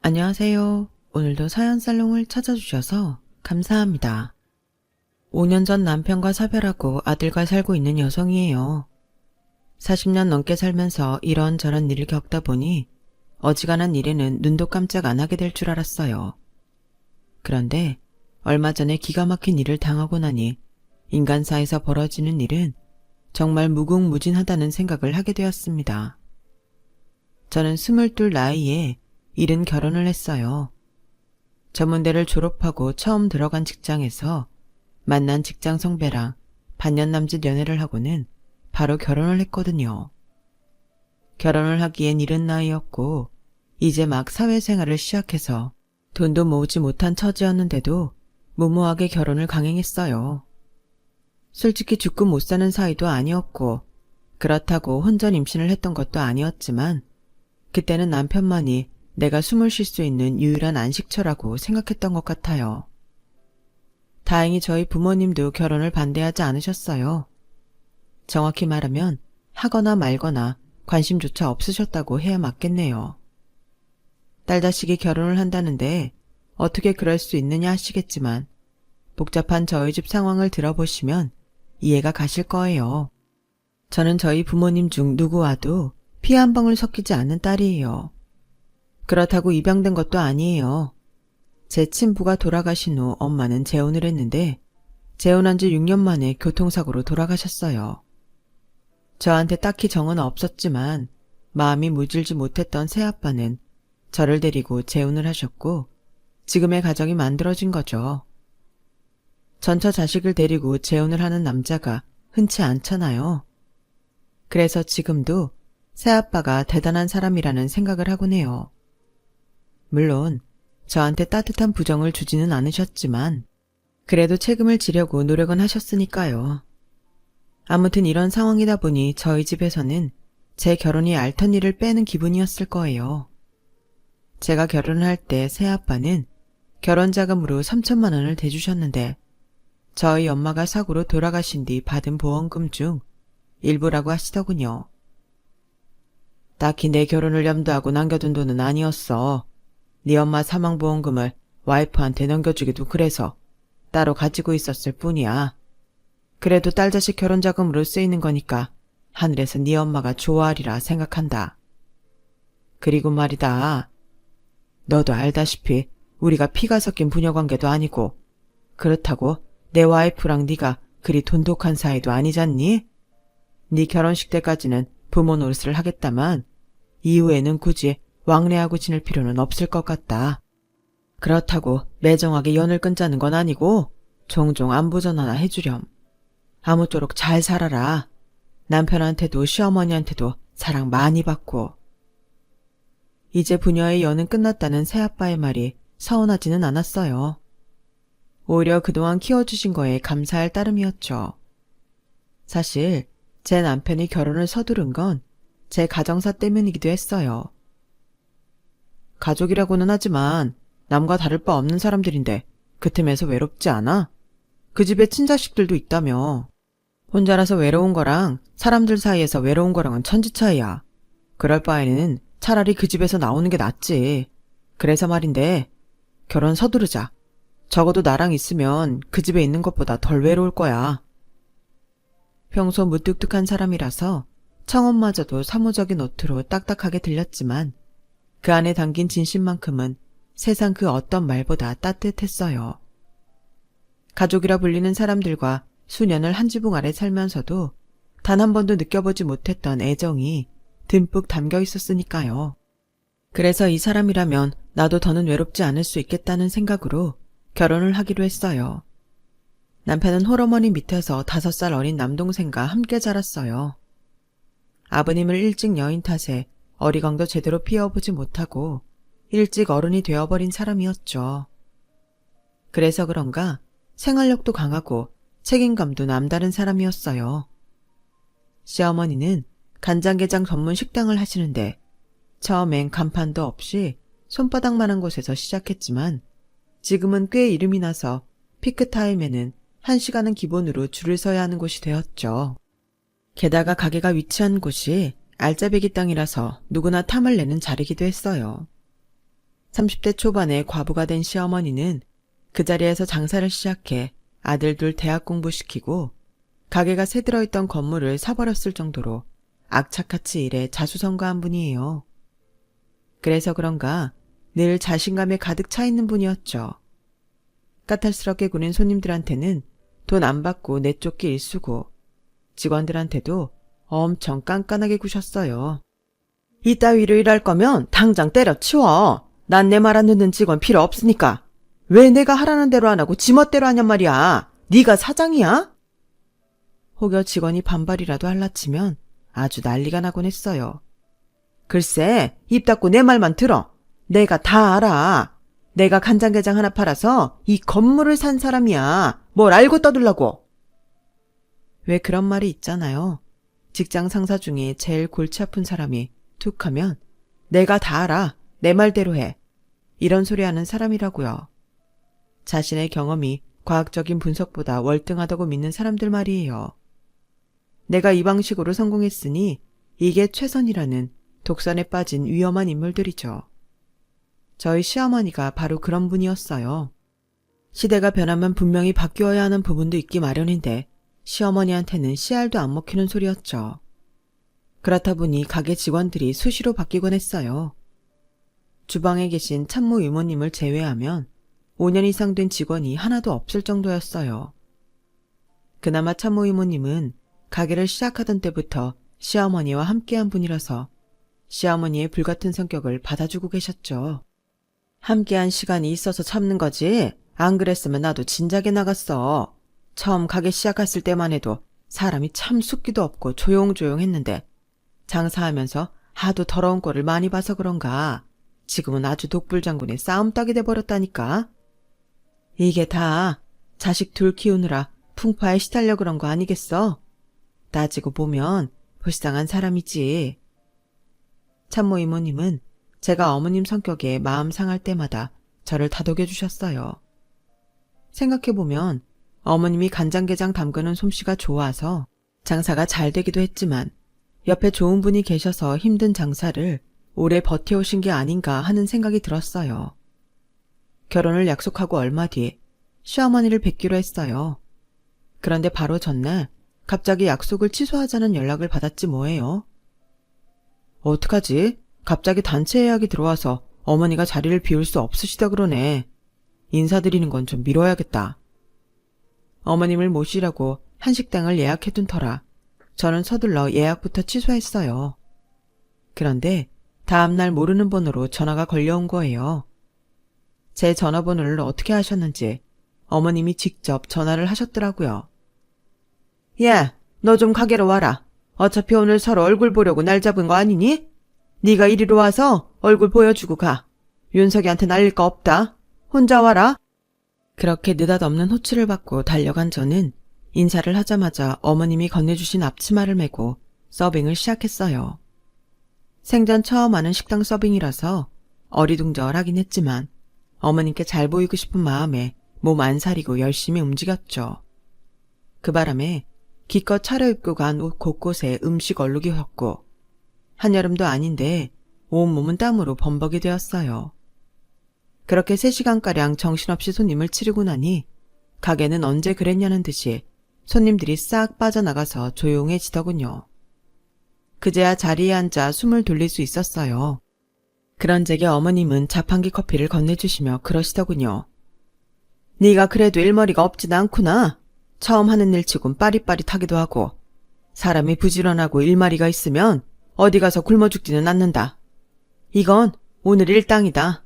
안녕하세요. 오늘도 사연살롱을 찾아주셔서 감사합니다. 5년 전 남편과 사별하고 아들과 살고 있는 여성이에요. 40년 넘게 살면서 이런저런 일을 겪다 보니 어지간한 일에는 눈도 깜짝 안 하게 될 줄 알았어요. 그런데 얼마 전에 기가 막힌 일을 당하고 나니 인간사에서 벌어지는 일은 정말 무궁무진하다는 생각을 하게 되었습니다. 저는 22 나이에 이른 결혼을 했어요. 전문대를 졸업하고 처음 들어간 직장에서 만난 직장 선배랑 반년남짓 연애를 하고는 바로 결혼을 했거든요. 결혼을 하기엔 이른 나이였고 이제 막 사회생활을 시작해서 돈도 모으지 못한 처지였는데도 무모하게 결혼을 강행했어요. 솔직히 죽고 못 사는 사이도 아니었고 그렇다고 혼전 임신을 했던 것도 아니었지만 그때는 남편만이 내가 숨을 쉴 수 있는 유일한 안식처라고 생각했던 것 같아요. 다행히 저희 부모님도 결혼을 반대하지 않으셨어요. 정확히 말하면 하거나 말거나 관심조차 없으셨다고 해야 맞겠네요. 딸 자식이 결혼을 한다는데 어떻게 그럴 수 있느냐 하시겠지만 복잡한 저희 집 상황을 들어보시면 이해가 가실 거예요. 저는 저희 부모님 중 누구와도 피 한 방울 섞이지 않는 딸이에요. 그렇다고 입양된 것도 아니에요. 제 친부가 돌아가신 후 엄마는 재혼을 했는데 재혼한 지 6년 만에 교통사고로 돌아가셨어요. 저한테 딱히 정은 없었지만 마음이 무질지 못했던 새아빠는 저를 데리고 재혼을 하셨고 지금의 가정이 만들어진 거죠. 전처 자식을 데리고 재혼을 하는 남자가 흔치 않잖아요. 그래서 지금도 새아빠가 대단한 사람이라는 생각을 하곤 해요. 물론 저한테 따뜻한 부정을 주지는 않으셨지만 그래도 책임을 지려고 노력은 하셨으니까요. 아무튼 이런 상황이다 보니 저희 집에서는 제 결혼이 알턴니를 빼는 기분이었을 거예요. 제가 결혼을 할 때 새아빠는 결혼자금으로 3천만 원을 대주셨는데 저희 엄마가 사고로 돌아가신 뒤 받은 보험금 중 일부라고 하시더군요. 딱히 내 결혼을 염두하고 남겨둔 돈은 아니었어. 네 엄마 사망보험금을 와이프한테 넘겨주기도 그래서 따로 가지고 있었을 뿐이야. 그래도 딸 자식 결혼자금으로 쓰이는 거니까 하늘에서 네 엄마가 좋아하리라 생각한다. 그리고 말이다. 너도 알다시피 우리가 피가 섞인 부녀관계도 아니고 그렇다고 내 와이프랑 네가 그리 돈독한 사이도 아니잖니? 네 결혼식 때까지는 부모 노릇을 하겠다만 이후에는 굳이 왕래하고 지낼 필요는 없을 것 같다. 그렇다고 매정하게 연을 끊자는 건 아니고 종종 안부 전화나 해주렴. 아무쪼록 잘 살아라. 남편한테도 시어머니한테도 사랑 많이 받고. 이제 부녀의 연은 끝났다는 새아빠의 말이 서운하지는 않았어요. 오히려 그동안 키워주신 거에 감사할 따름이었죠. 사실 제 남편이 결혼을 서두른 건 제 가정사 때문이기도 했어요. 가족이라고는 하지만 남과 다를 바 없는 사람들인데 그 틈에서 외롭지 않아? 그 집에 친자식들도 있다며. 혼자라서 외로운 거랑 사람들 사이에서 외로운 거랑은 천지 차이야. 그럴 바에는 차라리 그 집에서 나오는 게 낫지. 그래서 말인데 결혼 서두르자. 적어도 나랑 있으면 그 집에 있는 것보다 덜 외로울 거야. 평소 무뚝뚝한 사람이라서 청혼마저도 사무적인 어투로 딱딱하게 들렸지만 그 안에 담긴 진심만큼은 세상 그 어떤 말보다 따뜻했어요. 가족이라 불리는 사람들과 수년을 한 지붕 아래 살면서도 단 한 번도 느껴보지 못했던 애정이 듬뿍 담겨 있었으니까요. 그래서 이 사람이라면 나도 더는 외롭지 않을 수 있겠다는 생각으로 결혼을 하기로 했어요. 남편은 홀어머니 밑에서 5살 어린 남동생과 함께 자랐어요. 아버님을 일찍 여인 탓에 어리광도 제대로 피워보지 못하고 일찍 어른이 되어버린 사람이었죠. 그래서 그런가 생활력도 강하고 책임감도 남다른 사람이었어요. 시어머니는 간장게장 전문 식당을 하시는데 처음엔 간판도 없이 손바닥만한 곳에서 시작했지만 지금은 꽤 이름이 나서 피크타임에는 1시간은 기본으로 줄을 서야 하는 곳이 되었죠. 게다가 가게가 위치한 곳이 알짜배기 땅이라서 누구나 탐을 내는 자리기도 했어요. 30대 초반에 과부가 된 시어머니는 그 자리에서 장사를 시작해 아들 둘 대학 공부시키고 가게가 새들어 있던 건물을 사버렸을 정도로 악착같이 일해 자수성가한 분이에요. 그래서 그런가 늘 자신감에 가득 차 있는 분이었죠. 까탈스럽게 구는 손님들한테는 돈 안 받고 내쫓기 일쑤고 직원들한테도 엄청 깐깐하게 구셨어요. 이따위로 일할 거면 당장 때려치워. 난 내 말 안 듣는 직원 필요 없으니까. 왜 내가 하라는 대로 안 하고 지멋대로 하냔 말이야. 네가 사장이야? 혹여 직원이 반발이라도 할라치면 아주 난리가 나곤 했어요. 글쎄, 입 닫고 내 말만 들어. 내가 다 알아. 내가 간장게장 하나 팔아서 이 건물을 산 사람이야. 뭘 알고 떠들라고. 왜 그런 말이 있잖아요. 직장 상사 중에 제일 골치 아픈 사람이 툭 하면 내가 다 알아. 내 말대로 해. 이런 소리 하는 사람이라고요. 자신의 경험이 과학적인 분석보다 월등하다고 믿는 사람들 말이에요. 내가 이 방식으로 성공했으니 이게 최선이라는 독선에 빠진 위험한 인물들이죠. 저희 시어머니가 바로 그런 분이었어요. 시대가 변하면 분명히 바뀌어야 하는 부분도 있기 마련인데 시어머니한테는 씨알도 안 먹히는 소리였죠. 그렇다 보니 가게 직원들이 수시로 바뀌곤 했어요. 주방에 계신 참모 이모님을 제외하면 5년 이상 된 직원이 하나도 없을 정도였어요. 그나마 참모 이모님은 가게를 시작하던 때부터 시어머니와 함께한 분이라서 시어머니의 불같은 성격을 받아주고 계셨죠. 함께한 시간이 있어서 참는 거지 안 그랬으면 나도 진작에 나갔어. 처음 가게 시작했을 때만 해도 사람이 참 숫기도 없고 조용조용했는데 장사하면서 하도 더러운 꼴을 많이 봐서 그런가 지금은 아주 독불장군의 싸움닭이 돼버렸다니까. 이게 다 자식 둘 키우느라 풍파에 시달려 그런 거 아니겠어? 따지고 보면 불쌍한 사람이지. 참모 이모님은 제가 어머님 성격에 마음 상할 때마다 저를 다독여 주셨어요. 생각해보면 어머님이 간장게장 담그는 솜씨가 좋아서 장사가 잘 되기도 했지만 옆에 좋은 분이 계셔서 힘든 장사를 오래 버텨오신 게 아닌가 하는 생각이 들었어요. 결혼을 약속하고 얼마 뒤 시어머니를 뵙기로 했어요. 그런데 바로 전날 갑자기 약속을 취소하자는 연락을 받았지 뭐예요. 어떡하지? 갑자기 단체 예약이 들어와서 어머니가 자리를 비울 수 없으시다 그러네. 인사드리는 건 좀 미뤄야겠다. 어머님을 모시라고 한식당을 예약해둔 터라 저는 서둘러 예약부터 취소했어요. 그런데 다음날 모르는 번호로 전화가 걸려온 거예요. 제 전화번호를 어떻게 하셨는지 어머님이 직접 전화를 하셨더라고요. 야, 너 좀 가게로 와라. 어차피 오늘 서로 얼굴 보려고 날 잡은 거 아니니? 네가 이리로 와서 얼굴 보여주고 가. 윤석이한테 날릴 거 없다. 혼자 와라. 그렇게 느닷없는 호출을 받고 달려간 저는 인사를 하자마자 어머님이 건네주신 앞치마를 메고 서빙을 시작했어요. 생전 처음 하는 식당 서빙이라서 어리둥절하긴 했지만 어머님께 잘 보이고 싶은 마음에 몸 안 사리고 열심히 움직였죠. 그 바람에 기껏 차려입고 간 옷 곳곳에 음식 얼룩이 텄고 한여름도 아닌데 온몸은 땀으로 범벅이 되었어요. 그렇게 3시간가량 정신없이 손님을 치르고 나니 가게는 언제 그랬냐는 듯이 손님들이 싹 빠져나가서 조용해지더군요. 그제야 자리에 앉아 숨을 돌릴 수 있었어요. 그런 제게 어머님은 자판기 커피를 건네주시며 그러시더군요. 네가 그래도 일머리가 없진 않구나. 처음 하는 일치곤 빠릿빠릿하기도 하고 사람이 부지런하고 일마리가 있으면 어디 가서 굶어 죽지는 않는다. 이건 오늘 일당이다.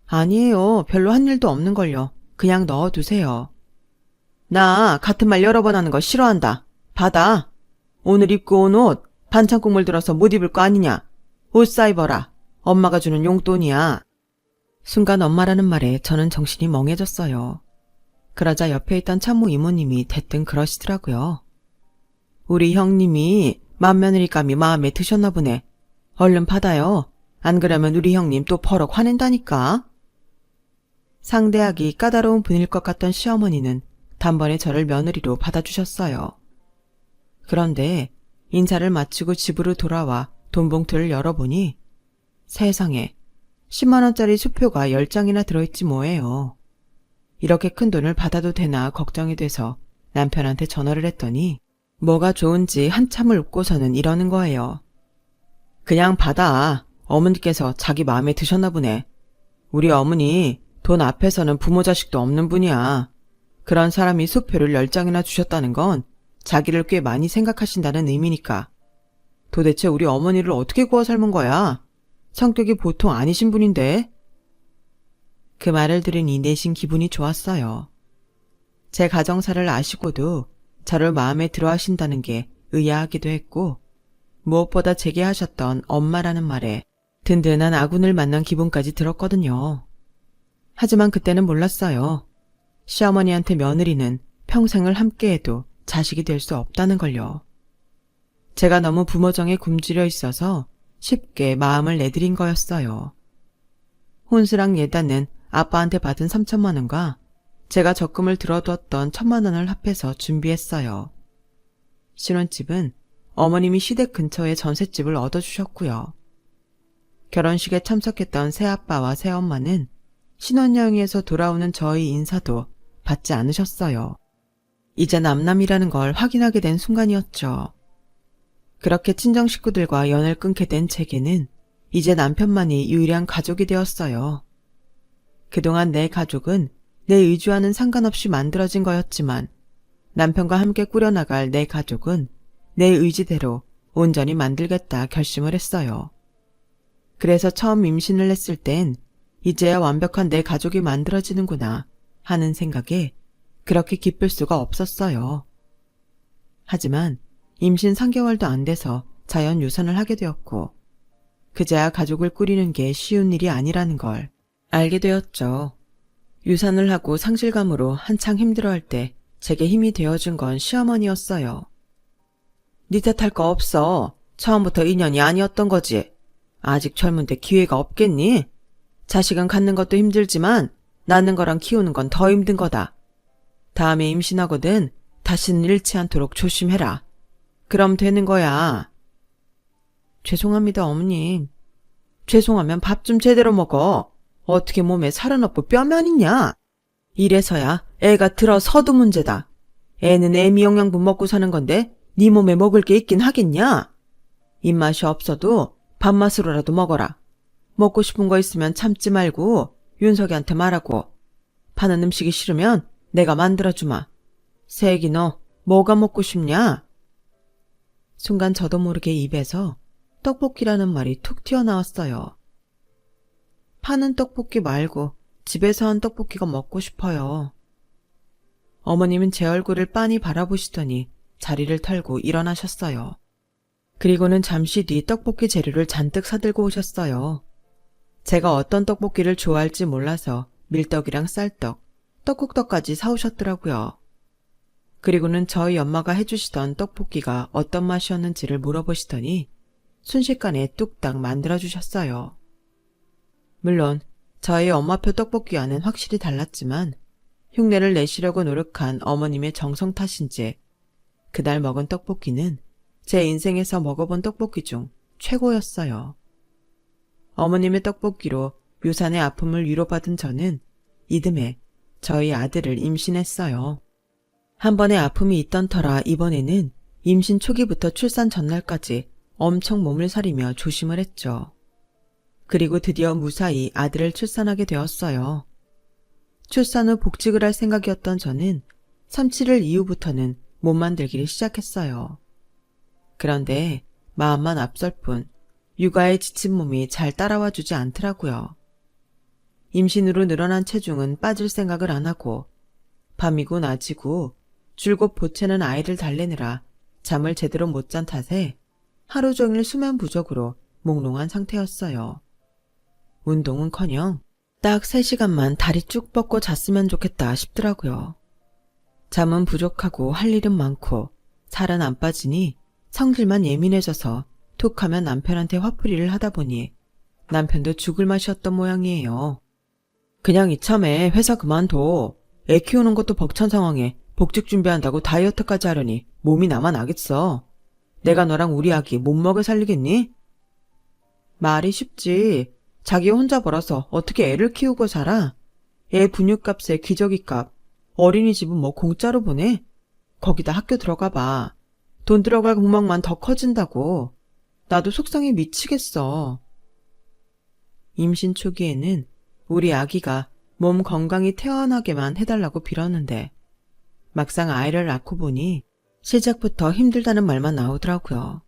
아니에요. 별로 한 일도 없는걸요. 그냥 넣어두세요. 나 같은 말 여러 번 하는 거 싫어한다. 받아. 오늘 입고 온 옷 반찬 국물 들어서 못 입을 거 아니냐. 옷 사입어라. 엄마가 주는 용돈이야. 순간 엄마라는 말에 저는 정신이 멍해졌어요. 그러자 옆에 있던 참모 이모님이 대뜸 그러시더라고요. 우리 형님이 맏며느리감이 마음에 드셨나 보네. 얼른 받아요. 안 그러면 우리 형님 또 버럭 화낸다니까. 상대하기 까다로운 분일 것 같던 시어머니는 단번에 저를 며느리로 받아주셨어요. 그런데 인사를 마치고 집으로 돌아와 돈봉투를 열어보니 세상에 10만 원짜리 수표가 10장이나 들어있지 뭐예요. 이렇게 큰 돈을 받아도 되나 걱정이 돼서 남편한테 전화를 했더니 뭐가 좋은지 한참을 웃고서는 이러는 거예요. 그냥 받아. 어머니께서 자기 마음에 드셨나 보네. 우리 어머니 돈 앞에서는 부모 자식도 없는 분이야. 그런 사람이 수표를 10장이나 주셨다는 건 자기를 꽤 많이 생각하신다는 의미니까. 도대체 우리 어머니를 어떻게 구워 삶은 거야? 성격이 보통 아니신 분인데. 그 말을 들으니 내심 기분이 좋았어요. 제 가정사를 아시고도 저를 마음에 들어 하신다는 게 의아하기도 했고, 무엇보다 제게 하셨던 엄마라는 말에 든든한 아군을 만난 기분까지 들었거든요. 하지만 그때는 몰랐어요. 시어머니한테 며느리는 평생을 함께해도 자식이 될 수 없다는 걸요. 제가 너무 부모정에 굶주려 있어서 쉽게 마음을 내드린 거였어요. 혼수랑 예단은 아빠한테 받은 3천만 원과 제가 적금을 들어두었던 1,000만 원을 합해서 준비했어요. 신혼집은 어머님이 시댁 근처에 전셋집을 얻어주셨고요. 결혼식에 참석했던 새아빠와 새엄마는 신혼여행에서 돌아오는 저희 인사도 받지 않으셨어요. 이제 남남이라는 걸 확인하게 된 순간이었죠. 그렇게 친정 식구들과 연을 끊게 된 제게는 이제 남편만이 유일한 가족이 되었어요. 그동안 내 가족은 내 의지와는 상관없이 만들어진 거였지만 남편과 함께 꾸려나갈 내 가족은 내 의지대로 온전히 만들겠다 결심을 했어요. 그래서 처음 임신을 했을 땐 이제야 완벽한 내 가족이 만들어지는구나 하는 생각에 그렇게 기쁠 수가 없었어요. 하지만 임신 3개월도 안 돼서 자연 유산을 하게 되었고 그제야 가족을 꾸리는 게 쉬운 일이 아니라는 걸 알게 되었죠. 유산을 하고 상실감으로 한창 힘들어할 때 제게 힘이 되어준 건 시어머니였어요. 네 탓할 거 없어. 처음부터 인연이 아니었던 거지. 아직 젊은데 기회가 없겠니? 자식은 갖는 것도 힘들지만 낳는 거랑 키우는 건 더 힘든 거다. 다음에 임신하거든 다시는 잃지 않도록 조심해라. 그럼 되는 거야. 죄송합니다, 어머님. 죄송하면 밥 좀 제대로 먹어. 어떻게 몸에 살은 없고 뼈만 있냐? 이래서야 애가 들어서도 문제다. 애는 애미 영양분 먹고 사는 건데 네 몸에 먹을 게 있긴 하겠냐? 입맛이 없어도 밥맛으로라도 먹어라. 먹고 싶은 거 있으면 참지 말고 윤석이한테 말하고 파는 음식이 싫으면 내가 만들어주마. 새애기 너 뭐가 먹고 싶냐? 순간 저도 모르게 입에서 떡볶이라는 말이 툭 튀어나왔어요. 파는 떡볶이 말고 집에서 한 떡볶이가 먹고 싶어요. 어머님은 제 얼굴을 빤히 바라보시더니 자리를 털고 일어나셨어요. 그리고는 잠시 뒤 떡볶이 재료를 잔뜩 사들고 오셨어요. 제가 어떤 떡볶이를 좋아할지 몰라서 밀떡이랑 쌀떡, 떡국떡까지 사오셨더라고요. 그리고는 저희 엄마가 해주시던 떡볶이가 어떤 맛이었는지를 물어보시더니 순식간에 뚝딱 만들어주셨어요. 물론 저희 엄마표 떡볶이와는 확실히 달랐지만 흉내를 내시려고 노력한 어머님의 정성 탓인지 그날 먹은 떡볶이는 제 인생에서 먹어본 떡볶이 중 최고였어요. 어머님의 떡볶이로 묘산의 아픔을 위로받은 저는 이듬해 저희 아들을 임신했어요. 한 번의 아픔이 있던 터라 이번에는 임신 초기부터 출산 전날까지 엄청 몸을 사리며 조심을 했죠. 그리고 드디어 무사히 아들을 출산하게 되었어요. 출산 후 복직을 할 생각이었던 저는 3, 7일 이후부터는 몸 만들기를 시작했어요. 그런데 마음만 앞설 뿐 육아에 지친 몸이 잘 따라와 주지 않더라고요. 임신으로 늘어난 체중은 빠질 생각을 안 하고 밤이고 낮이고 줄곧 보채는 아이를 달래느라 잠을 제대로 못 잔 탓에 하루 종일 수면 부족으로 몽롱한 상태였어요. 운동은커녕 딱 3시간만 다리 쭉 뻗고 잤으면 좋겠다 싶더라고요. 잠은 부족하고 할 일은 많고 살은 안 빠지니 성질만 예민해져서 툭하면 남편한테 화풀이를 하다 보니 남편도 죽을 맛이었던 모양이에요. 그냥 이참에 회사 그만둬. 애 키우는 것도 벅찬 상황에 복직 준비한다고 다이어트까지 하려니 몸이 나만 나겠어. 내가 너랑 우리 아기 못 먹여 살리겠니? 말이 쉽지. 자기 혼자 벌어서 어떻게 애를 키우고 살아? 애 분유값에 기저귀값, 어린이집은 뭐 공짜로 보내? 거기다 학교 들어가 봐. 돈 들어갈 구멍만 더 커진다고. 나도 속상해 미치겠어. 임신 초기에는 우리 아기가 몸 건강히 태어나게만 해달라고 빌었는데 막상 아이를 낳고 보니 시작부터 힘들다는 말만 나오더라고요.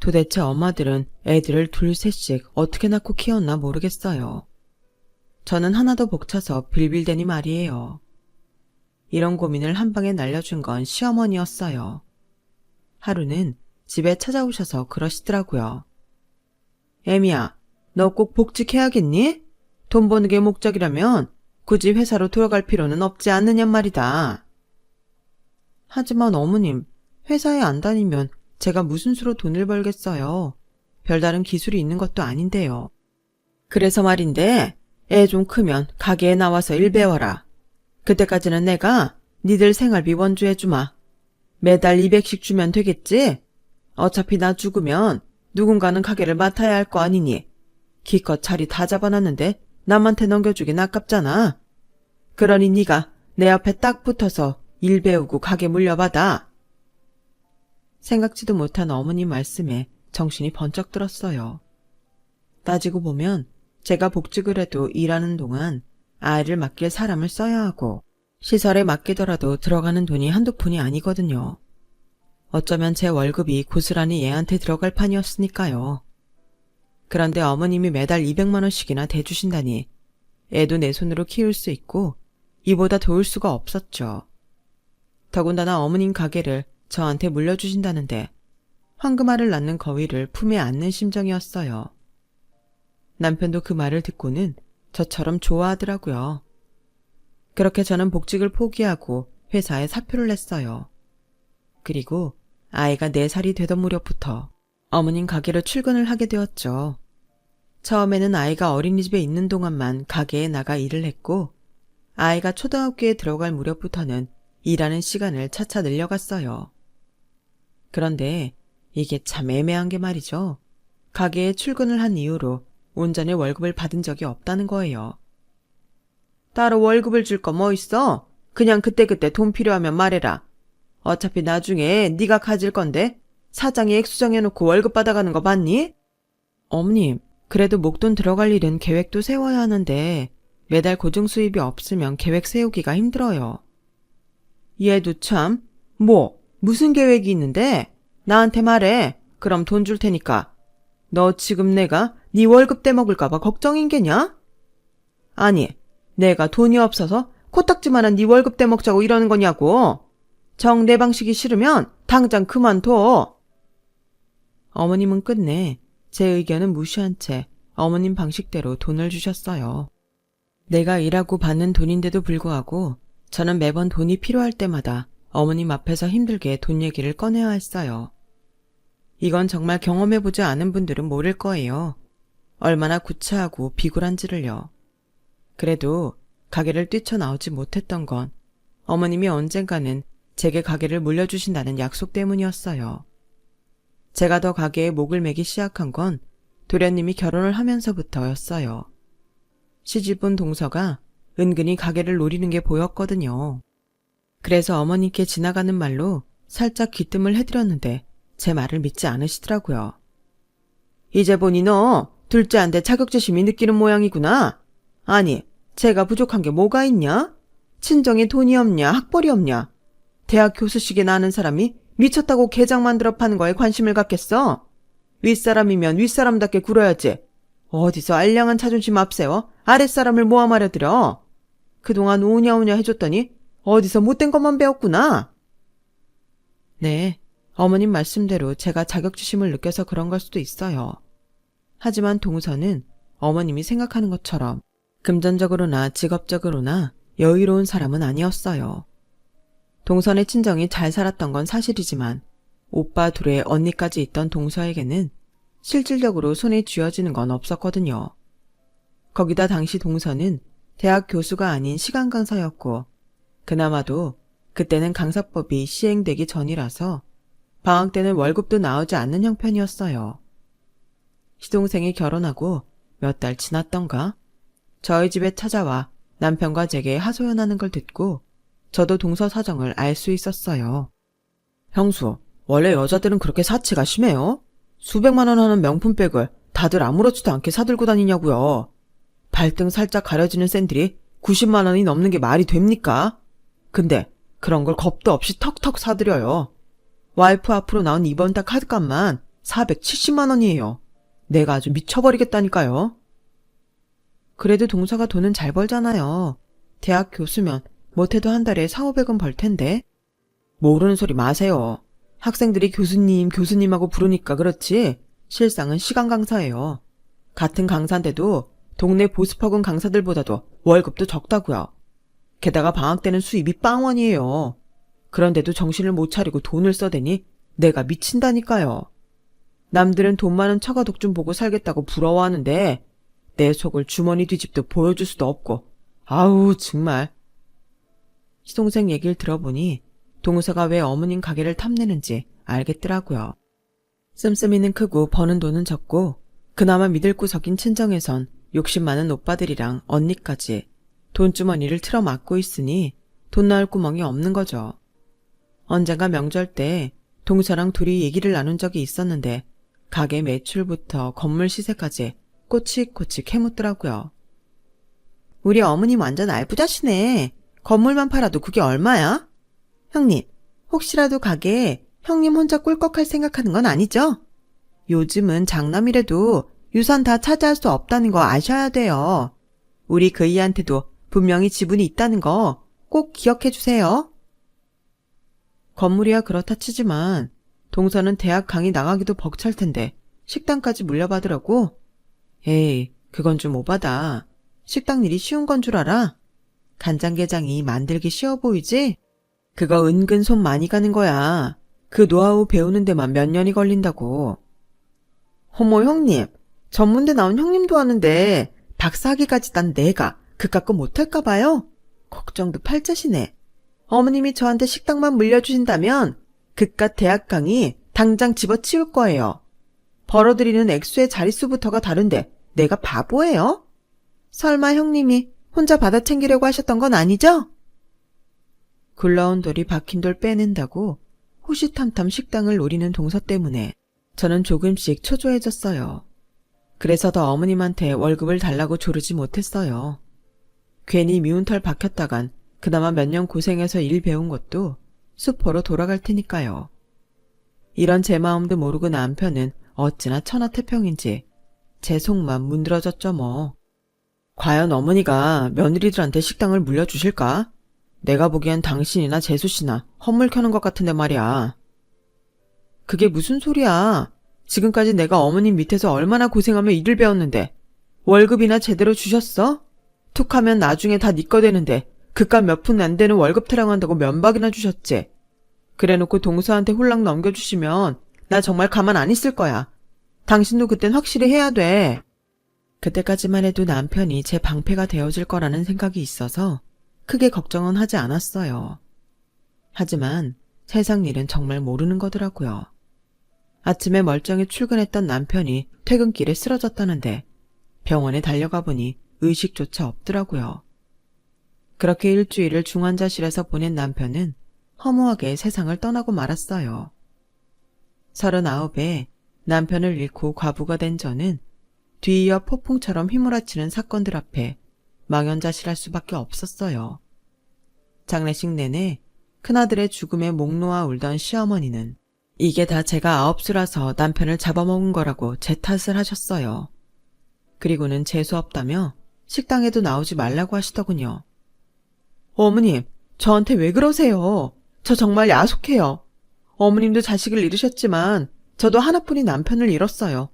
도대체 엄마들은 애들을 둘 셋씩 어떻게 낳고 키웠나 모르겠어요. 저는 하나도 벅차서 빌빌대니 말이에요. 이런 고민을 한 방에 날려준 건 시어머니였어요. 하루는 집에 찾아오셔서 그러시더라고요. 애미야, 너 꼭 복직해야겠니? 돈 버는 게 목적이라면 굳이 회사로 돌아갈 필요는 없지 않느냔 말이다. 하지만 어머님, 회사에 안 다니면 제가 무슨 수로 돈을 벌겠어요. 별다른 기술이 있는 것도 아닌데요. 그래서 말인데 애 좀 크면 가게에 나와서 일 배워라. 그때까지는 내가 니들 생활비 원주해주마. 매달 200씩 주면 되겠지? 어차피 나 죽으면 누군가는 가게를 맡아야 할 거 아니니. 기껏 자리 다 잡아놨는데 남한테 넘겨주긴 아깝잖아. 그러니 네가 내 앞에 딱 붙어서 일 배우고 가게 물려받아. 생각지도 못한 어머님 말씀에 정신이 번쩍 들었어요. 따지고 보면 제가 복직을 해도 일하는 동안 아이를 맡길 사람을 써야 하고 시설에 맡기더라도 들어가는 돈이 한두 푼이 아니거든요. 어쩌면 제 월급이 고스란히 얘한테 들어갈 판이었으니까요. 그런데 어머님이 매달 200만 원씩이나 대주신다니 애도 내 손으로 키울 수 있고 이보다 도울 수가 없었죠. 더군다나 어머님 가게를 저한테 물려주신다는데 황금알을 낳는 거위를 품에 안는 심정이었어요. 남편도 그 말을 듣고는 저처럼 좋아하더라고요. 그렇게 저는 복직을 포기하고 회사에 사표를 냈어요. 그리고 아이가 4살이 되던 무렵부터 어머님 가게로 출근을 하게 되었죠. 처음에는 아이가 어린이집에 있는 동안만 가게에 나가 일을 했고 아이가 초등학교에 들어갈 무렵부터는 일하는 시간을 차차 늘려갔어요. 그런데 이게 참 애매한 게 말이죠. 가게에 출근을 한 이후로 온전히 월급을 받은 적이 없다는 거예요. 따로 월급을 줄 거 뭐 있어? 그냥 그때그때 돈 필요하면 말해라. 어차피 나중에 네가 가질 건데 사장이 액수정해놓고 월급 받아가는 거 봤니? 어머님, 그래도 목돈 들어갈 일은 계획도 세워야 하는데 매달 고정 수입이 없으면 계획 세우기가 힘들어요. 얘도 참, 무슨 계획이 있는데? 나한테 말해. 그럼 돈 줄 테니까. 너 지금 내가 네 월급 떼먹을까 봐 걱정인 게냐? 아니, 내가 돈이 없어서 코딱지만한 네 월급 떼먹자고 이러는 거냐고. 정 내 방식이 싫으면 당장 그만둬. 어머님은 끝내 제 의견은 무시한 채 어머님 방식대로 돈을 주셨어요. 내가 일하고 받는 돈인데도 불구하고 저는 매번 돈이 필요할 때마다 어머님 앞에서 힘들게 돈 얘기를 꺼내야 했어요. 이건 정말 경험해보지 않은 분들은 모를 거예요. 얼마나 구차하고 비굴한지를요. 그래도 가게를 뛰쳐나오지 못했던 건 어머님이 언젠가는 제게 가게를 물려주신다는 약속 때문이었어요. 제가 더 가게에 목을 매기 시작한 건 도련님이 결혼을 하면서부터였어요. 시집온 동서가 은근히 가게를 노리는 게 보였거든요. 그래서 어머님께 지나가는 말로 살짝 귀뜸을 해드렸는데 제 말을 믿지 않으시더라고요. 이제 보니 너 둘째한테 자격지심이 느끼는 모양이구나. 아니, 제가 부족한 게 뭐가 있냐? 친정에 돈이 없냐, 학벌이 없냐? 대학 교수식이나 아는 사람이 미쳤다고 게장 만들어 파는 거에 관심을 갖겠어? 윗사람이면 윗사람답게 굴어야지. 어디서 알량한 자존심 앞세워 아랫사람을 모함하려 들어. 그동안 오냐오냐 해줬더니 어디서 못된 것만 배웠구나. 네, 어머님 말씀대로 제가 자격지심을 느껴서 그런 걸 수도 있어요. 하지만 동서는 어머님이 생각하는 것처럼 금전적으로나 직업적으로나 여유로운 사람은 아니었어요. 동선의 친정이 잘 살았던 건 사실이지만 오빠 둘에 언니까지 있던 동서에게는 실질적으로 손에 쥐어지는 건 없었거든요. 거기다 당시 동서는 대학 교수가 아닌 시간 강사였고 그나마도 그때는 강사법이 시행되기 전이라서 방학 때는 월급도 나오지 않는 형편이었어요. 시동생이 결혼하고 몇 달 지났던가 저희 집에 찾아와 남편과 제게 하소연하는 걸 듣고 저도 동서 사정을 알 수 있었어요. 형수, 원래 여자들은 그렇게 사치가 심해요? 수백만 원 하는 명품백을 다들 아무렇지도 않게 사들고 다니냐고요. 발등 살짝 가려지는 샌들이 90만 원이 넘는 게 말이 됩니까? 근데 그런 걸 겁도 없이 턱턱 사들여요. 와이프 앞으로 나온 이번 달 카드값만 470만 원이에요. 내가 아주 미쳐버리겠다니까요. 그래도 동서가 돈은 잘 벌잖아요. 대학 교수면 못해도 한 달에 4,500원 벌 텐데. 모르는 소리 마세요. 학생들이 교수님하고 부르니까 그렇지 실상은 시간 강사예요. 같은 강사인데도 동네 보스퍼근 강사들보다도 월급도 적다고요. 게다가 방학 때는 수입이 빵원이에요. 그런데도 정신을 못 차리고 돈을 써대니 내가 미친다니까요. 남들은 돈 많은 처가독 좀 보고 살겠다고 부러워하는데 내 속을 주머니 뒤집도 보여줄 수도 없고 아우 정말. 시동생 얘기를 들어보니 동서가 왜 어머님 가게를 탐내는지 알겠더라고요. 씀씀이는 크고 버는 돈은 적고 그나마 믿을 구석인 친정에선 욕심 많은 오빠들이랑 언니까지 돈주머니를 틀어막고 있으니 돈 나올 구멍이 없는 거죠. 언젠가 명절 때 동서랑 둘이 얘기를 나눈 적이 있었는데 가게 매출부터 건물 시세까지 꼬치꼬치 캐묻더라고요. 우리 어머님 완전 알부자시네. 건물만 팔아도 그게 얼마야? 형님, 혹시라도 가게에 형님 혼자 꿀꺽할 생각하는 건 아니죠? 요즘은 장남이라도 유산 다 차지할 수 없다는 거 아셔야 돼요. 우리 그이한테도 분명히 지분이 있다는 거 꼭 기억해 주세요. 건물이야 그렇다 치지만 동서는 대학 강의 나가기도 벅찰 텐데 식당까지 물려받으라고? 에이, 그건 좀 오바다. 식당 일이 쉬운 건 줄 알아? 간장게장이 만들기 쉬워 보이지? 그거 은근 손 많이 가는 거야. 그 노하우 배우는 데만 몇 년이 걸린다고. 어머 형님, 전문대 나온 형님도 하는데 박사학위까지 딴 내가 그깟 거 못할까 봐요? 걱정도 팔자시네. 어머님이 저한테 식당만 물려주신다면 그깟 대학 강의 당장 집어치울 거예요. 벌어들이는 액수의 자릿수부터가 다른데 내가 바보예요? 설마 형님이 혼자 받아 챙기려고 하셨던 건 아니죠? 굴러온 돌이 박힌 돌 빼낸다고 호시탐탐 식당을 노리는 동서 때문에 저는 조금씩 초조해졌어요. 그래서 더 어머님한테 월급을 달라고 조르지 못했어요. 괜히 미운 털 박혔다간 그나마 몇 년 고생해서 일 배운 것도 수포로 돌아갈 테니까요. 이런 제 마음도 모르고 남편은 어찌나 천하태평인지 제 속만 문드러졌죠 뭐. 과연 어머니가 며느리들한테 식당을 물려주실까? 내가 보기엔 당신이나 재수씨나 헛물 켜는 것 같은데 말이야. 그게 무슨 소리야. 지금까지 내가 어머님 밑에서 얼마나 고생하며 일을 배웠는데 월급이나 제대로 주셨어? 툭하면 나중에 다 네 거 되는데 그깟 몇 푼 안 되는 월급 타령한다고 면박이나 주셨지. 그래놓고 동서한테 홀랑 넘겨주시면 나 정말 가만 안 있을 거야. 당신도 그땐 확실히 해야 돼. 그때까지만 해도 남편이 제 방패가 되어줄 거라는 생각이 있어서 크게 걱정은 하지 않았어요. 하지만 세상 일은 정말 모르는 거더라고요. 아침에 멀쩡히 출근했던 남편이 퇴근길에 쓰러졌다는데 병원에 달려가 보니 의식조차 없더라고요. 그렇게 일주일을 중환자실에서 보낸 남편은 허무하게 세상을 떠나고 말았어요. 39에 남편을 잃고 과부가 된 저는 뒤이어 폭풍처럼 휘몰아치는 사건들 앞에 망연자실할 수밖에 없었어요. 장례식 내내 큰아들의 죽음에 목 놓아 울던 시어머니는 이게 다 제가 아홉수라서 남편을 잡아먹은 거라고 제 탓을 하셨어요. 그리고는 재수 없다며 식당에도 나오지 말라고 하시더군요. 어머님, 저한테 왜 그러세요? 저 정말 야속해요. 어머님도 자식을 잃으셨지만 저도 하나뿐인 남편을 잃었어요.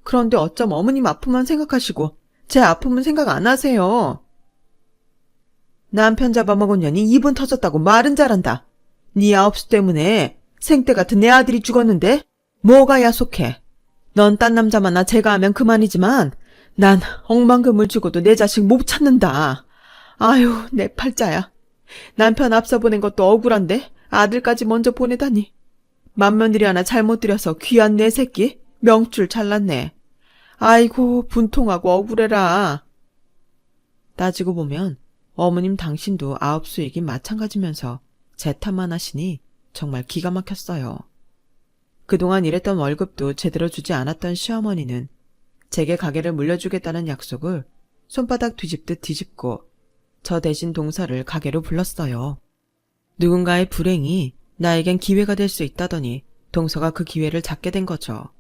그런데 어쩜 어머님 아픔만 생각하시고 제 아픔은 생각 안 하세요. 남편 잡아먹은 년이 입은 터졌다고 말은 잘한다. 네 아홉수 때문에 생때 같은 내 아들이 죽었는데 뭐가 야속해. 넌 딴 남자 만나 제가 하면 그만이지만 난 억만금을 주고도 내 자식 못 찾는다. 아유, 내 팔자야. 남편 앞서 보낸 것도 억울한데 아들까지 먼저 보내다니. 맏며느리 하나 잘못 들여서 귀한 내 새끼 명줄 잘랐네. 아이고, 분통하고 억울해라. 따지고 보면 어머님 당신도 아홉수이긴 마찬가지면서 제 탓만 하시니 정말 기가 막혔어요. 그동안 일했던 월급도 제대로 주지 않았던 시어머니는 제게 가게를 물려주겠다는 약속을 손바닥 뒤집듯 뒤집고 저 대신 동서를 가게로 불렀어요. 누군가의 불행이 나에겐 기회가 될 수 있다더니 동서가 그 기회를 잡게 된 거죠.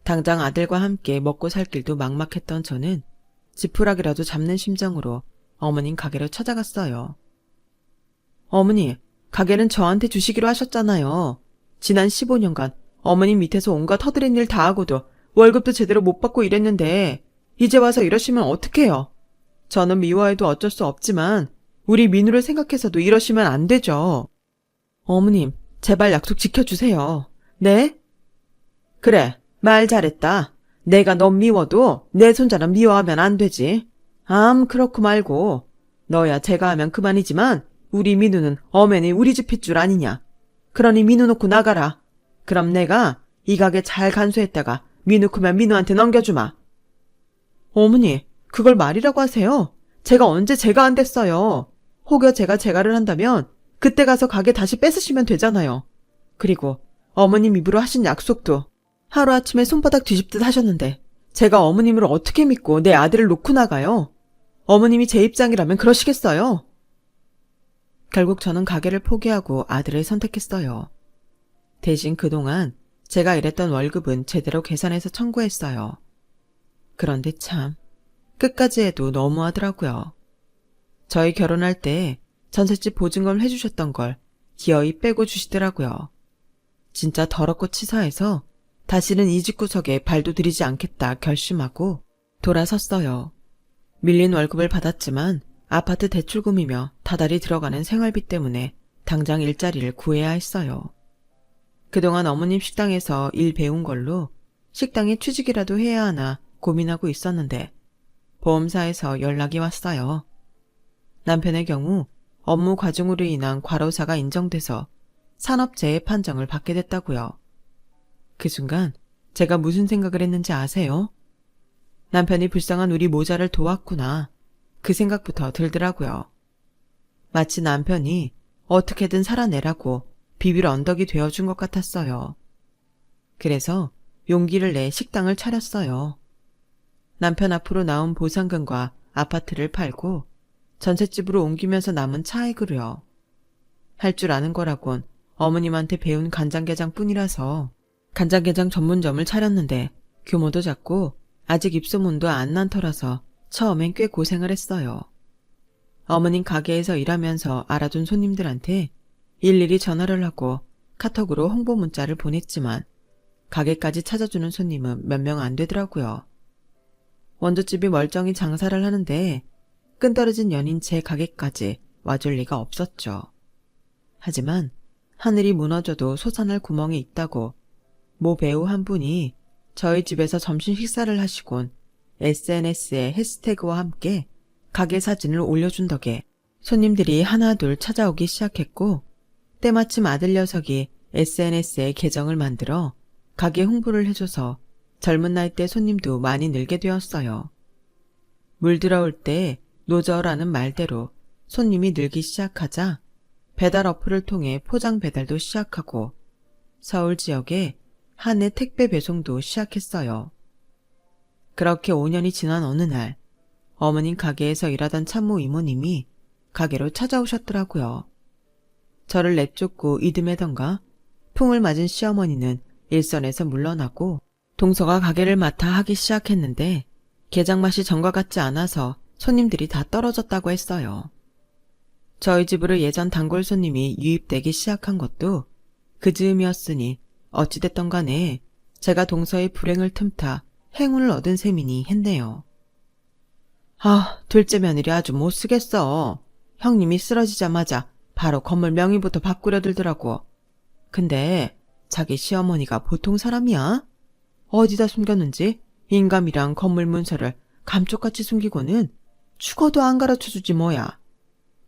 당장 아들과 함께 먹고 살 길도 막막했던 저는 지푸라기라도 잡는 심정으로 어머님 가게로 찾아갔어요. 어머니, 가게는 저한테 주시기로 하셨잖아요. 지난 15년간 어머님 밑에서 온갖 허드렛 일 다 하고도 월급도 제대로 못 받고 일했는데 이제 와서 이러시면 어떡해요? 저는 미워해도 어쩔 수 없지만 우리 민우를 생각해서도 이러시면 안 되죠. 어머님, 제발 약속 지켜주세요. 네? 그래, 말 잘했다. 내가 넌 미워도 내 손자는 미워하면 안 되지. 그렇고 말고. 너야 제가 하면 그만이지만 우리 민우는 엄연히 우리 집 핏줄 아니냐. 그러니 민우 놓고 나가라. 그럼 내가 이 가게 잘 간수했다가 민우 크면 민우한테 넘겨주마. 어머니, 그걸 말이라고 하세요? 제가 언제 제가 안 됐어요. 혹여 제가 제가를 한다면 그때 가서 가게 다시 뺏으시면 되잖아요. 그리고 어머님 입으로 하신 약속도 하루아침에 손바닥 뒤집듯 하셨는데 제가 어머님을 어떻게 믿고 내 아들을 놓고 나가요? 어머님이 제 입장이라면 그러시겠어요? 결국 저는 가게를 포기하고 아들을 선택했어요. 대신 그동안 제가 일했던 월급은 제대로 계산해서 청구했어요. 그런데 참 끝까지 해도 너무하더라고요. 저희 결혼할 때 전셋집 보증금 해주셨던 걸 기어이 빼고 주시더라고요. 진짜 더럽고 치사해서 다시는 이 집구석에 발도 들이지 않겠다 결심하고 돌아섰어요. 밀린 월급을 받았지만 아파트 대출금이며 다달이 들어가는 생활비 때문에 당장 일자리를 구해야 했어요. 그동안 어머님 식당에서 일 배운 걸로 식당에 취직이라도 해야 하나 고민하고 있었는데 보험사에서 연락이 왔어요. 남편의 경우 업무 과중으로 인한 과로사가 인정돼서 산업재해 판정을 받게 됐다고요. 그 순간 제가 무슨 생각을 했는지 아세요? 남편이 불쌍한 우리 모자를 도왔구나. 그 생각부터 들더라고요. 마치 남편이 어떻게든 살아내라고 비빌 언덕이 되어준 것 같았어요. 그래서 용기를 내 식당을 차렸어요. 남편 앞으로 나온 보상금과 아파트를 팔고 전셋집으로 옮기면서 남은 차액으로요. 할 줄 아는 거라곤 어머님한테 배운 간장게장 뿐이라서 간장게장 전문점을 차렸는데 규모도 작고 아직 입소문도 안 난 터라서 처음엔 꽤 고생을 했어요. 어머님 가게에서 일하면서 알아둔 손님들한테 일일이 전화를 하고 카톡으로 홍보 문자를 보냈지만 가게까지 찾아주는 손님은 몇 명 안 되더라고요. 원조집이 멀쩡히 장사를 하는데 끈떨어진 연인 제 가게까지 와줄 리가 없었죠. 하지만 하늘이 무너져도 솟아날 구멍이 있다고 모 배우 한 분이 저희 집에서 점심 식사를 하시곤 SNS에 해시태그와 함께 가게 사진을 올려준 덕에 손님들이 하나둘 찾아오기 시작했고 때마침 아들 녀석이 SNS에 계정을 만들어 가게 홍보를 해줘서 젊은 나이대 손님도 많이 늘게 되었어요. 물 들어올 때 노저라는 말대로 손님이 늘기 시작하자 배달 어플을 통해 포장 배달도 시작하고 서울 지역에 한 해 택배 배송도 시작했어요. 그렇게 5년이 지난 어느 날 어머님 가게에서 일하던 참모 이모님이 가게로 찾아오셨더라고요. 저를 내쫓고 이듬해던가 풍을 맞은 시어머니는 일선에서 물러나고 동서가 가게를 맡아 하기 시작했는데 게장 맛이 전과 같지 않아서 손님들이 다 떨어졌다고 했어요. 저희 집으로 예전 단골 손님이 유입되기 시작한 것도 그 즈음이었으니 어찌됐던 간에 제가 동서의 불행을 틈타 행운을 얻은 셈이니 했네요. 둘째 며느리 아주 못쓰겠어. 형님이 쓰러지자마자 바로 건물 명의부터 바꾸려 들더라고. 근데 자기 시어머니가 보통 사람이야? 어디다 숨겼는지 인감이랑 건물 문서를 감쪽같이 숨기고는 죽어도 안 가르쳐주지 뭐야.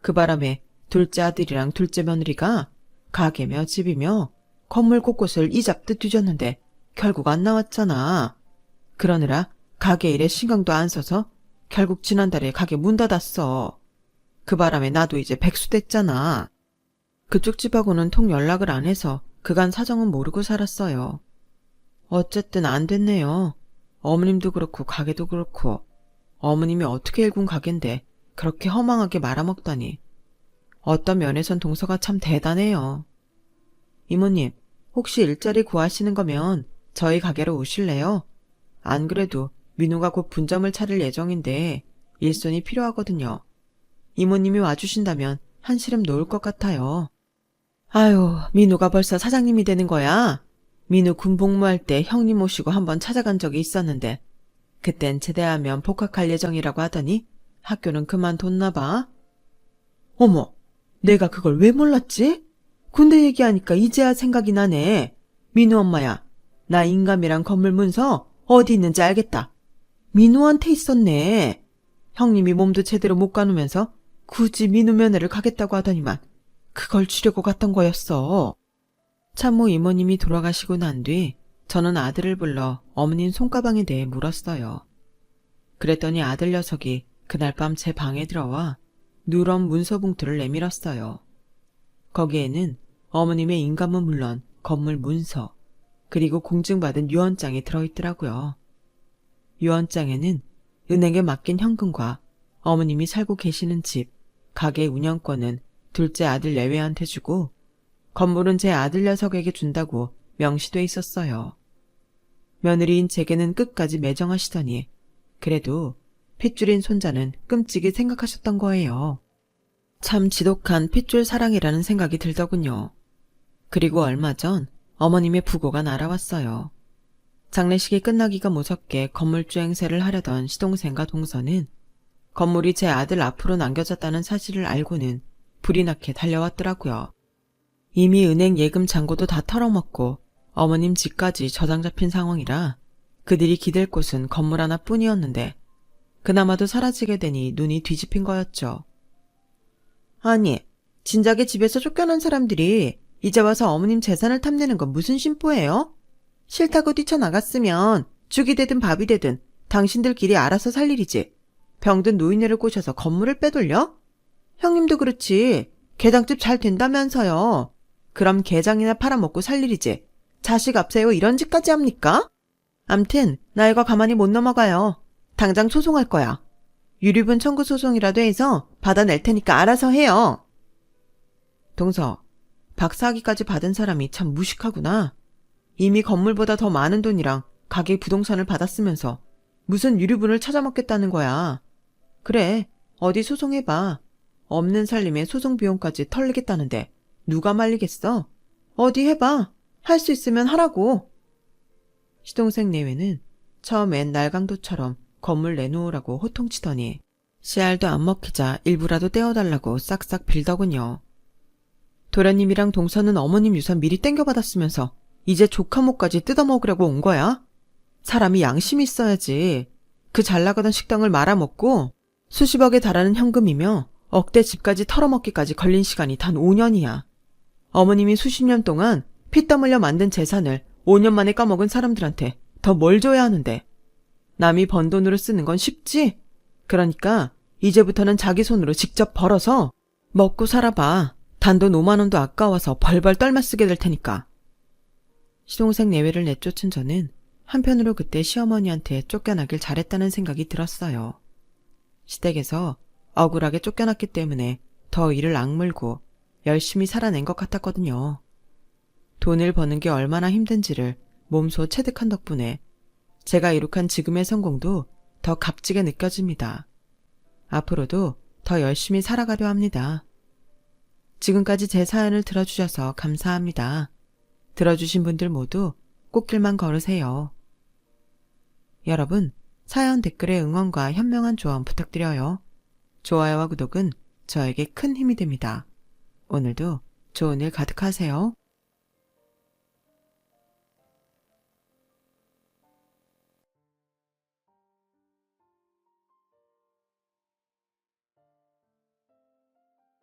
그 바람에 둘째 아들이랑 둘째 며느리가 가게며 집이며 건물 곳곳을 이잡듯 뒤졌는데 결국 안 나왔잖아. 그러느라 가게 일에 신경도 안 써서 결국 지난달에 가게 문 닫았어. 그 바람에 나도 이제 백수 됐잖아. 그쪽 집하고는 통 연락을 안 해서 그간 사정은 모르고 살았어요. 어쨌든 안 됐네요. 어머님도 그렇고 가게도 그렇고. 어머님이 어떻게 일군 가게인데 그렇게 허망하게 말아먹다니. 어떤 면에선 동서가 참 대단해요. 이모님, 혹시 일자리 구하시는 거면 저희 가게로 오실래요? 안 그래도 민우가 곧 분점을 차릴 예정인데 일손이 필요하거든요. 이모님이 와주신다면 한시름 놓을 것 같아요. 아유, 민우가 벌써 사장님이 되는 거야? 민우 군복무할 때 형님 모시고 한번 찾아간 적이 있었는데 그땐 제대하면 복학할 예정이라고 하더니 학교는 그만뒀나 봐. 어머, 내가 그걸 왜 몰랐지? 군대 얘기하니까 이제야 생각이 나네. 민우 엄마야, 나 인감이랑 건물 문서 어디 있는지 알겠다. 민우한테 있었네. 형님이 몸도 제대로 못 가누면서 굳이 민우 면회를 가겠다고 하더니만 그걸 주려고 갔던 거였어. 참모 이모님이 돌아가시고 난 뒤 저는 아들을 불러 어머님 손가방에 대해 물었어요. 그랬더니 아들 녀석이 그날 밤 제 방에 들어와 누런 문서 봉투를 내밀었어요. 거기에는 어머님의 인감은 물론 건물 문서, 그리고 공증받은 유언장이 들어있더라고요. 유언장에는 은행에 맡긴 현금과 어머님이 살고 계시는 집, 가게 운영권은 둘째 아들 내외한테 주고 건물은 제 아들 녀석에게 준다고 명시돼 있었어요. 며느리인 제게는 끝까지 매정하시더니 그래도 핏줄인 손자는 끔찍이 생각하셨던 거예요. 참 지독한 핏줄 사랑이라는 생각이 들더군요. 그리고 얼마 전 어머님의 부고가 날아왔어요. 장례식이 끝나기가 무섭게 건물주 행세를 하려던 시동생과 동서는 건물이 제 아들 앞으로 남겨졌다는 사실을 알고는 불이 나게 달려왔더라고요. 이미 은행 예금 잔고도 다 털어먹고 어머님 집까지 저장 잡힌 상황이라 그들이 기댈 곳은 건물 하나뿐이었는데 그나마도 사라지게 되니 눈이 뒤집힌 거였죠. 아니, 진작에 집에서 쫓겨난 사람들이 이제 와서 어머님 재산을 탐내는 건 무슨 심보예요? 싫다고 뛰쳐나갔으면 죽이 되든 밥이 되든 당신들끼리 알아서 살 일이지. 병든 노인네를 꼬셔서 건물을 빼돌려? 형님도 그렇지. 게장집 잘 된다면서요. 그럼 게장이나 팔아먹고 살 일이지. 자식 앞세워 이런 짓까지 합니까? 암튼 나 이거 가만히 못 넘어가요. 당장 소송할 거야. 유류분 청구 소송이라도 해서 받아낼 테니까 알아서 해요. 동서, 박사학위까지 받은 사람이 참 무식하구나. 이미 건물보다 더 많은 돈이랑 가게 부동산을 받았으면서 무슨 유류분을 찾아먹겠다는 거야. 그래, 어디 소송해봐. 없는 살림에 소송 비용까지 털리겠다는데 누가 말리겠어? 어디 해봐. 할 수 있으면 하라고. 시동생 내외는 처음엔 날강도처럼 건물 내놓으라고 호통치더니 씨알도 안 먹히자 일부라도 떼어달라고 싹싹 빌더군요. 도련님이랑 동서는 어머님 유산 미리 땡겨받았으면서 이제 조카목까지 뜯어먹으려고 온 거야? 사람이 양심이 있어야지. 그 잘나가던 식당을 말아먹고 수십억에 달하는 현금이며 억대 집까지 털어먹기까지 걸린 시간이 단 5년이야. 어머님이 수십 년 동안 피땀 흘려 만든 재산을 5년 만에 까먹은 사람들한테 더 뭘 줘야 하는데. 남이 번 돈으로 쓰는 건 쉽지? 그러니까 이제부터는 자기 손으로 직접 벌어서 먹고 살아봐. 단돈 5만 원도 아까워서 벌벌 떨며 쓰게 될 테니까. 시동생 내외를 내쫓은 저는 한편으로 그때 시어머니한테 쫓겨나길 잘했다는 생각이 들었어요. 시댁에서 억울하게 쫓겨났기 때문에 더 일을 악물고 열심히 살아낸 것 같았거든요. 돈을 버는 게 얼마나 힘든지를 몸소 체득한 덕분에 제가 이룩한 지금의 성공도 더 값지게 느껴집니다. 앞으로도 더 열심히 살아가려 합니다. 지금까지 제 사연을 들어주셔서 감사합니다. 들어주신 분들 모두 꽃길만 걸으세요. 여러분, 사연 댓글에 응원과 현명한 조언 부탁드려요. 좋아요와 구독은 저에게 큰 힘이 됩니다. 오늘도 좋은 일 가득하세요.